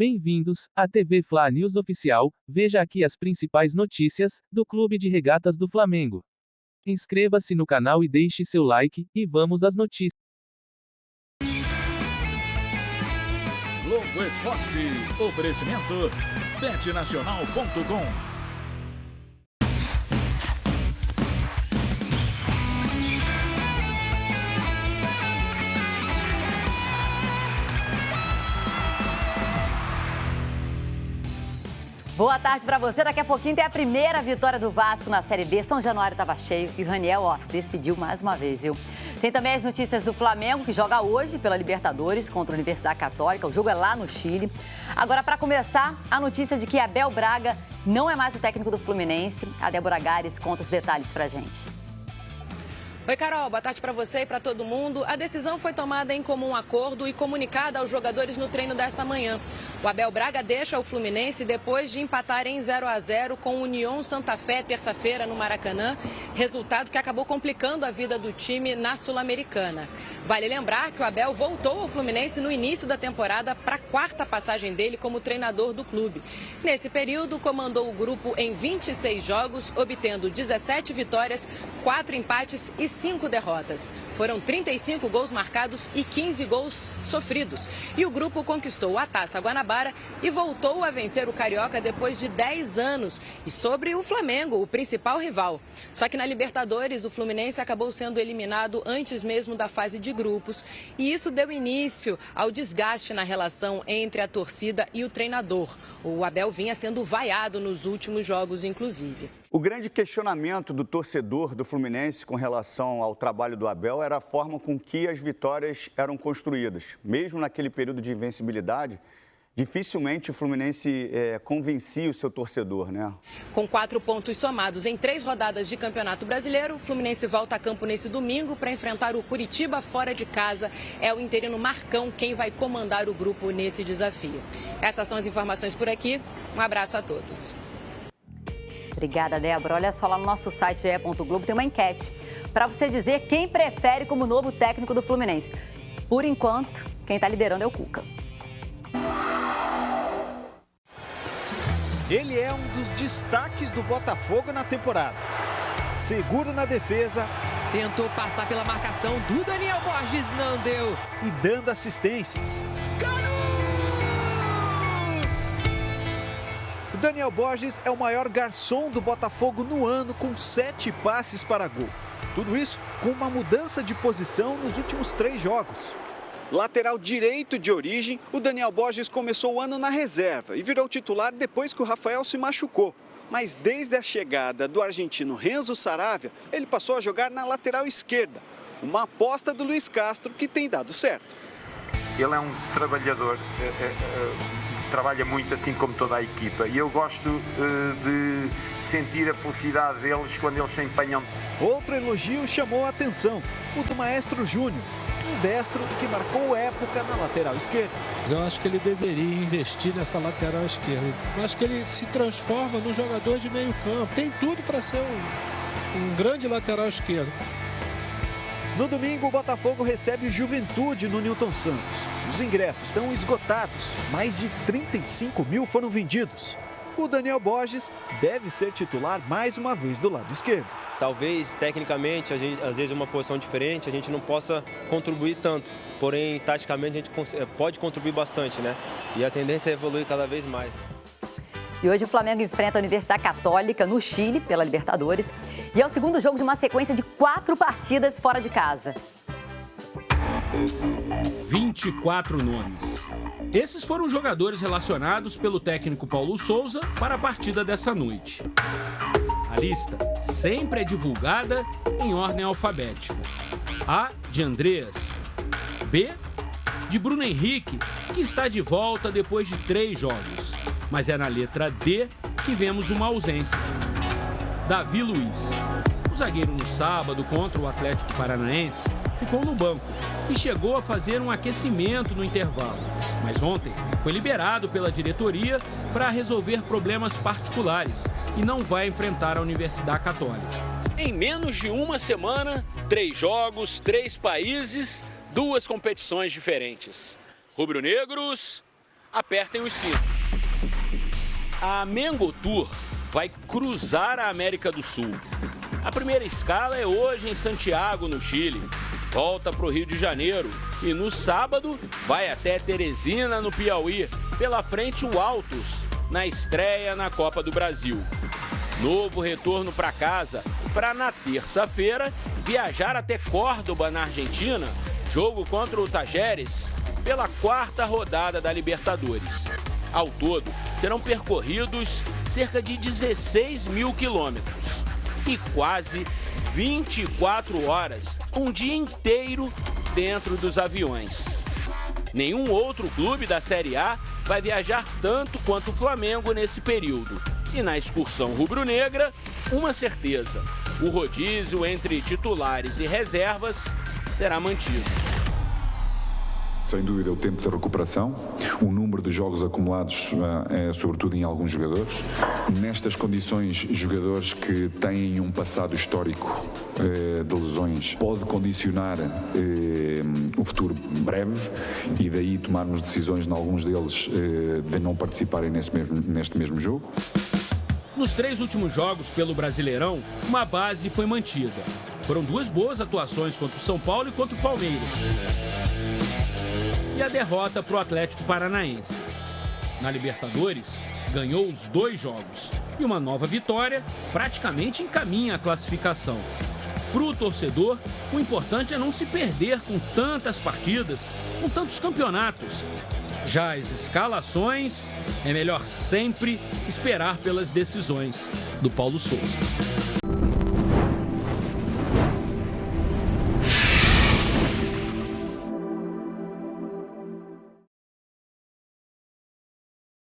Bem-vindos à TV Fla News Oficial. Veja aqui as principais notícias do Clube de Regatas do Flamengo. Inscreva-se no canal e deixe seu like, e vamos às notícias. Globo Esporte, oferecimento betnacional.com. Boa tarde pra você. Daqui a pouquinho tem a primeira vitória do Vasco na Série B. São Januário tava cheio e o Raniel, decidiu mais uma vez, viu? Tem também as notícias do Flamengo, que joga hoje pela Libertadores contra a Universidade Católica. O jogo é lá no Chile. Agora, para começar, a notícia de que Abel Braga não é mais o técnico do Fluminense. A Débora Gares conta os detalhes pra gente. Oi, Carol. Boa tarde para você e para todo mundo. A decisão foi tomada em comum acordo e comunicada aos jogadores no treino desta manhã. O Abel Braga deixa o Fluminense depois de empatar em 0-0 com o União Santa Fé terça-feira no Maracanã, resultado que acabou complicando a vida do time na Sul-Americana. Vale lembrar que o Abel voltou ao Fluminense no início da temporada para a quarta passagem dele como treinador do clube. Nesse período, comandou o grupo em 26 jogos, obtendo 17 vitórias, 4 empates e 5 derrotas. Foram 35 gols marcados e 15 gols sofridos. E o grupo conquistou a Taça Guanabara e voltou a vencer o Carioca depois de 10 anos. E sobre o Flamengo, o principal rival. Só que na Libertadores, o Fluminense acabou sendo eliminado antes mesmo da fase de grupos. E isso deu início ao desgaste na relação entre a torcida e o treinador. O Abel vinha sendo vaiado nos últimos jogos, inclusive. O grande questionamento do torcedor do Fluminense com relação ao trabalho do Abel era a forma com que as vitórias eram construídas. Mesmo naquele período de invencibilidade, dificilmente o Fluminense convencia o seu torcedor, né? Com 4 pontos somados em 3 rodadas de Campeonato Brasileiro, o Fluminense volta a campo nesse domingo para enfrentar o Curitiba fora de casa. É o interino Marcão quem vai comandar o grupo nesse desafio. Essas são as informações por aqui. Um abraço a todos. Obrigada, Débora. Olha só, lá no nosso site ge.globo tem uma enquete para você dizer quem prefere como novo técnico do Fluminense. Por enquanto, quem está liderando é o Cuca. Ele é um dos destaques do Botafogo na temporada. Seguro na defesa. Tentou passar pela marcação do Daniel Borges, não deu. E dando assistências. O Daniel Borges é o maior garçom do Botafogo no ano, com 7 passes para gol. Tudo isso com uma mudança de posição nos últimos 3 jogos. Lateral direito de origem, o Daniel Borges começou o ano na reserva e virou titular depois que o Rafael se machucou. Mas desde a chegada do argentino Renzo Saravia, ele passou a jogar na lateral esquerda. Uma aposta do Luiz Castro que tem dado certo. Ele é um trabalhador, trabalha muito assim como toda a equipa. E eu gosto de sentir a felicidade deles quando eles se empenham. Outro elogio chamou a atenção, o do Maestro Júnior. Um destro que marcou época na lateral esquerda. Eu acho que ele deveria investir nessa lateral esquerda. Eu acho que ele se transforma num jogador de meio campo. Tem tudo para ser um grande lateral esquerdo. No domingo, o Botafogo recebe o Juventude no Newton Santos. Os ingressos estão esgotados. Mais de 35 mil foram vendidos. O Daniel Borges deve ser titular mais uma vez do lado esquerdo. Talvez, tecnicamente, às vezes uma posição diferente, a gente não possa contribuir tanto. Porém, taticamente, a gente pode contribuir bastante, né? E a tendência é evoluir cada vez mais. E hoje o Flamengo enfrenta a Universidade Católica no Chile, pela Libertadores. E é o segundo jogo de uma sequência de 4 partidas fora de casa. 24 nomes. Esses foram os jogadores relacionados pelo técnico Paulo Souza para a partida dessa noite. A lista sempre é divulgada em ordem alfabética. A, de Andreas. B, de Bruno Henrique, que está de volta depois de 3 jogos. Mas é na letra D que vemos uma ausência. Davi Luiz. O zagueiro no sábado contra o Atlético Paranaense ficou no banco e chegou a fazer um aquecimento no intervalo. Mas ontem foi liberado pela diretoria para resolver problemas particulares e não vai enfrentar a Universidade Católica. Em menos de uma semana, 3 jogos, 3 países, 2 competições diferentes. Rubro-negros apertem os cintos. A Mengo Tour vai cruzar a América do Sul. A primeira escala é hoje em Santiago, no Chile. Volta para o Rio de Janeiro e no sábado vai até Teresina, no Piauí. Pela frente, o Altos, na estreia na Copa do Brasil. Novo retorno para casa para, na terça-feira, viajar até Córdoba, na Argentina, jogo contra o Tajeres, pela 4ª rodada da Libertadores. Ao todo, serão percorridos cerca de 16 mil quilômetros e quase 24 horas, um dia inteiro dentro dos aviões. Nenhum outro clube da Série A vai viajar tanto quanto o Flamengo nesse período. E na excursão rubro-negra, uma certeza: o rodízio entre titulares e reservas será mantido. Sem dúvida, o tempo de recuperação, o número de jogos acumulados, sobretudo em alguns jogadores. Nestas condições, jogadores que têm um passado histórico de lesões pode condicionar o futuro breve e daí tomarmos decisões em alguns deles de não participarem neste mesmo jogo. Nos 3 últimos jogos pelo Brasileirão, uma base foi mantida. Foram 2 boas atuações contra o São Paulo e contra o Palmeiras. E a derrota para o Atlético Paranaense. Na Libertadores, ganhou os 2 jogos. E uma nova vitória praticamente encaminha a classificação. Para o torcedor, o importante é não se perder com tantas partidas, com tantos campeonatos. Já as escalações, é melhor sempre esperar pelas decisões do Paulo Souza.